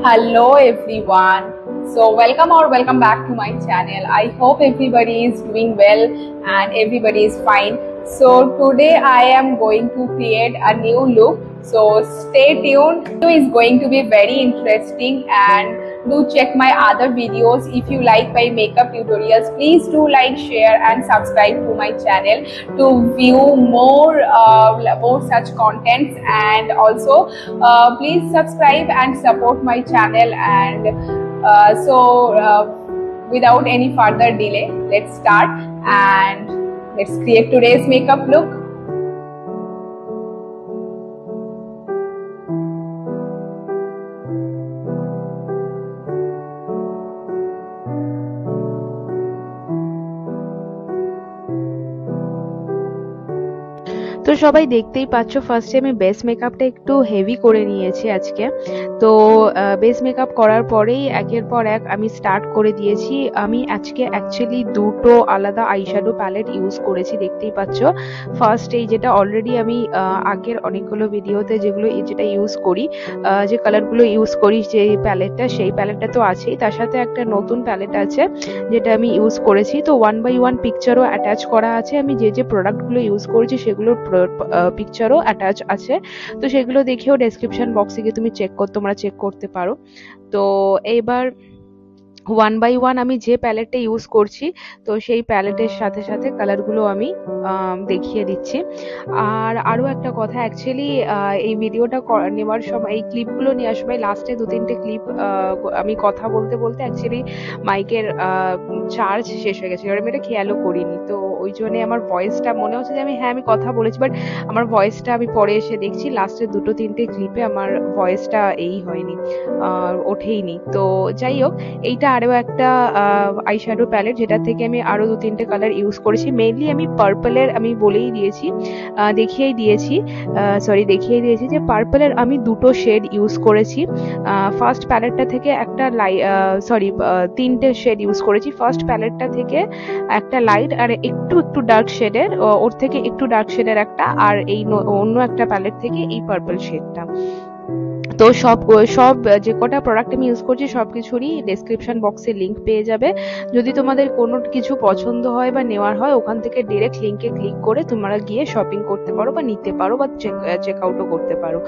Hello everyone. So welcome back to my channel. I hope everybody is doing well and everybody is fine. So today I am going to create a new look. So stay tuned. It's going to be very interesting, and do check my other videos. If you like my makeup tutorials, please do like, share and subscribe to my channel to view more such contents. And also please subscribe and support my channel. And without any further delay, let's start and let's create today's makeup look. তো সবাই দেখতেই পাচ্ছ, ফার্স্টে আমি base মেকআপটা একটু heavy করে নিয়েছি আজকে। তো বেস মেকআপ করার পরেই একের পর এক আমি স্টার্ট করে দিয়েছি। আমি আজকে অ্যাকচুয়ালি দুটো আলাদা আইশ্যাডো প্যালেট ইউজ করেছি, দেখতেই পাচ্ছ। ফার্স্ট এই যেটা অলরেডি আমি আগের অনেকগুলো ভিডিওতে যেটা ইউজ করি, যে কালারগুলো ইউজ করি, যে প্যালেটটা, সেই প্যালেটটা তো আছেই। তার সাথে একটা নতুন প্যালেট আছে যেটা আমি ইউজ করেছি। তো 1 by 1 পিকচারও অ্যাটাচ করা আছে। আমি যে প্রোডাক্টগুলো ইউজ করেছি সেগুলোর পিকচারও অ্যাটাচ আছে। তো সেগুলো দেখেও ডেসক্রিপশন বক্সে গিয়ে তোমরা চেক করতে পারো। তো এইবার 1 by 1 আমি যে প্যালেটটা ইউজ করছি, তো সেই প্যালেটের সাথে সাথে কালারগুলো আমি দেখিয়ে দিচ্ছি। আর আরও একটা কথা, অ্যাকচুয়ালি এই ভিডিওটা নেওয়ার সময়, এই ক্লিপগুলো নেওয়ার সময় লাস্টে 2-3টে ক্লিপ আমি কথা বলতে বলতে অ্যাকচুয়ালি মাইকের চার্জ শেষ হয়ে গেছে। আমি এটা খেয়ালও করিনি। তো ওই জন্যে আমার ভয়েসটা মনে হচ্ছে যে আমি কথা বলেছি, বাট আমার ভয়েসটা আমি পরে এসে দেখছি লাস্টের 2-3টে ক্লিপে আমার ভয়েসটা হয়নি, ওঠেইনি। তো যাই হোক, এইটা আরও একটা আইশ্যাডো প্যালেট, যেটা থেকে আমি আরও 2-3টে কালার ইউজ করেছি। মেইনলি আমি পার্পলের, আমি দেখিয়েই দিয়েছি যে পার্পলের আমি দুটো শেড ইউজ করেছি। ফার্স্ট প্যালেটটা থেকে একটা তিনটে শেড ইউজ করেছি। ফার্স্ট প্যালেটটা থেকে একটা লাইট আর একটু ডার্ক শেডের, ওর থেকে একটু ডার্ক শেডের একটা, আর এই অন্য একটা প্যালেট থেকে এই পার্পল শেডটা। তো সব যে কটা প্রোডাক্ট আমি ইউজ করছি সবকিছুরই ডেসক্রিপশন বক্সে লিংক পেয়ে যাবে। যদি তোমাদের কোনো কিছু পছন্দ হয় বা নেওয়ার হয়, ওখান থেকে ডিরেক্ট লিংকে ক্লিক করে তোমরা গিয়ে শপিং করতে পারো বা নিতে পারো বা চেক আউটও করতে পারো।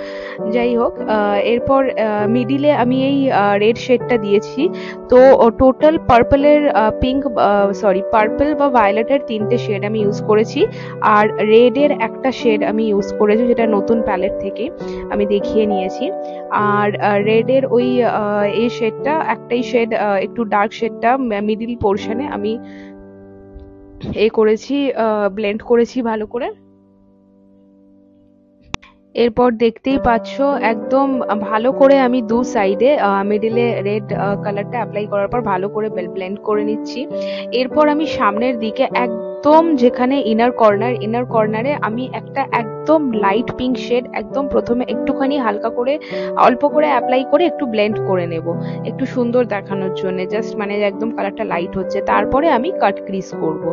যাই হোক, এরপর মিডিলে আমি এই রেড শেডটা দিয়েছি। তো টোটাল পার্পল বা ভায়োলেটের 3টে শেড আমি ইউজ করেছি, আর রেডের একটা শেড আমি ইউজ করেছি, যেটা নতুন প্যালেট থেকে আমি দেখিয়ে নিয়েছি। আর রেডের ওই এই শেডটা, একটাই শেড, একটু ডার্ক শেডটা মিডিল পোর্শনে আমি ব্লেন্ড করেছি ভালো করে। এরপর দেখতেই পাচ্ছ একদম ভালো করে আমি দু সাইডে মিডিলে রেড কালারটা অ্যাপ্লাই করার পর ভালো করে ব্লেন্ড করে নিচ্ছি। এরপর আমি সামনের দিকে একদম যেখানে ইনার কর্নারে আমি একটা একদম লাইট পিঙ্ক শেড একদম প্রথমে একটুখানি হালকা করে অল্প করে অ্যাপ্লাই করে একটু ব্লেন্ড করে নেব, একটু সুন্দর দেখানোর জন্য, জাস্ট মানে একদম কালারটা লাইট হচ্ছে। তারপরে আমি কাট ক্রিজ করব।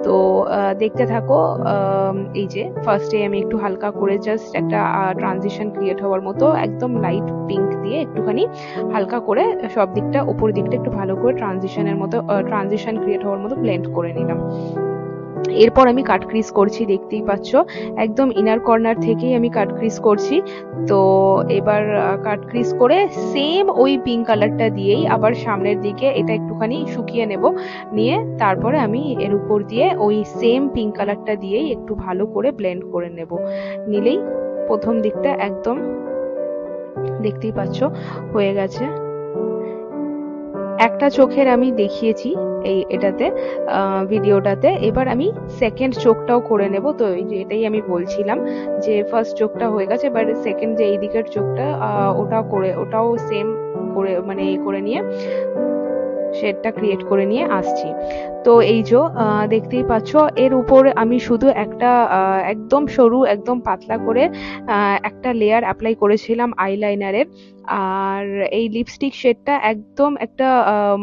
তো দেখতে থাকো। এই যে ফার্স্টে আমি একটু হালকা করে জাস্ট একটা ট্রানজিশন ক্রিয়েট হওয়ার মতো একদম লাইট পিঙ্ক দিয়ে একটুখানি হালকা করে সব দিকটা, উপর দিকটা একটু ভালো করে ট্রানজিশন ক্রিয়েট হওয়ার মতো ব্লেন্ড করে নিলাম। এরপর আমি কাট ক্রিজ করছি, দেখতেই পাচ্ছ একদম ইনার কর্নার থেকেই আমি কাট ক্রিজ করছি। তো এবার কাট ক্রিজ করে সেম ওই পিঙ্ক কালারটা দিয়েই আবার সামনের দিকে এটা একটুখানি শুকিয়ে নিয়ে তারপরে আমি এর উপর দিয়ে ওই সেম পিঙ্ক কালারটা দিয়েই একটু ভালো করে ব্লেন্ড করে নিলেই প্রথম দিকটা একদম দেখতেই পাচ্ছ হয়ে গেছে। একটা চোখের আমি দেখিয়েছি এটাতে, ভিডিওটাতে। এবার আমি সেকেন্ড চোখটাও করে নেব। তো এটাই আমি বলছিলাম যে ফার্স্ট চোখটা হয়ে গেছে, এবার সেকেন্ড যে এই দিকের চোখটা, ওটাও সেম করে মানে করে নিয়ে শেডটা ক্রিয়েট করে নিয়ে আসছি। তো এই যে দেখতেই পাচ্ছ, এর উপরে আমি শুধু একটা একদম সরু একদম পাতলা করে একটা লেয়ার অ্যাপ্লাই করেছিলাম আইলাইনারের। আর এই লিপস্টিক শেডটা একদম একটা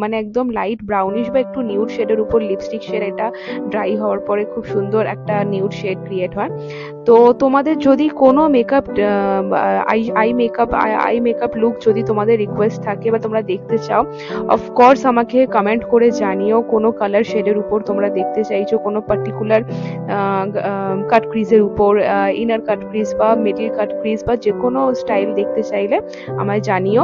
মানে একদম লাইট ব্রাউনিশ বা একটু নিউড শেডের উপর লিপস্টিক শেড, এটা ড্রাই হওয়ার পরে খুব সুন্দর একটা নিউড শেড ক্রিয়েট হয়। তো তোমাদের যদি কোনো মেকআপ আই মেকআপ লুক যদি তোমাদের রিকোয়েস্ট থাকে বা তোমরা দেখতে চাও, অফকোর্স আমাকে কমেন্ট করে জানিও কোনো কালার শেডের উপর তোমরা দেখতে চাইছো, কোনো পার্টিকুলার কাট ক্রিজের উপর, ইনার কাট ক্রিজ বা মিডল কাট ক্রিজ বা যে কোনো স্টাইল দেখতে চাইলে আমায় জানিও।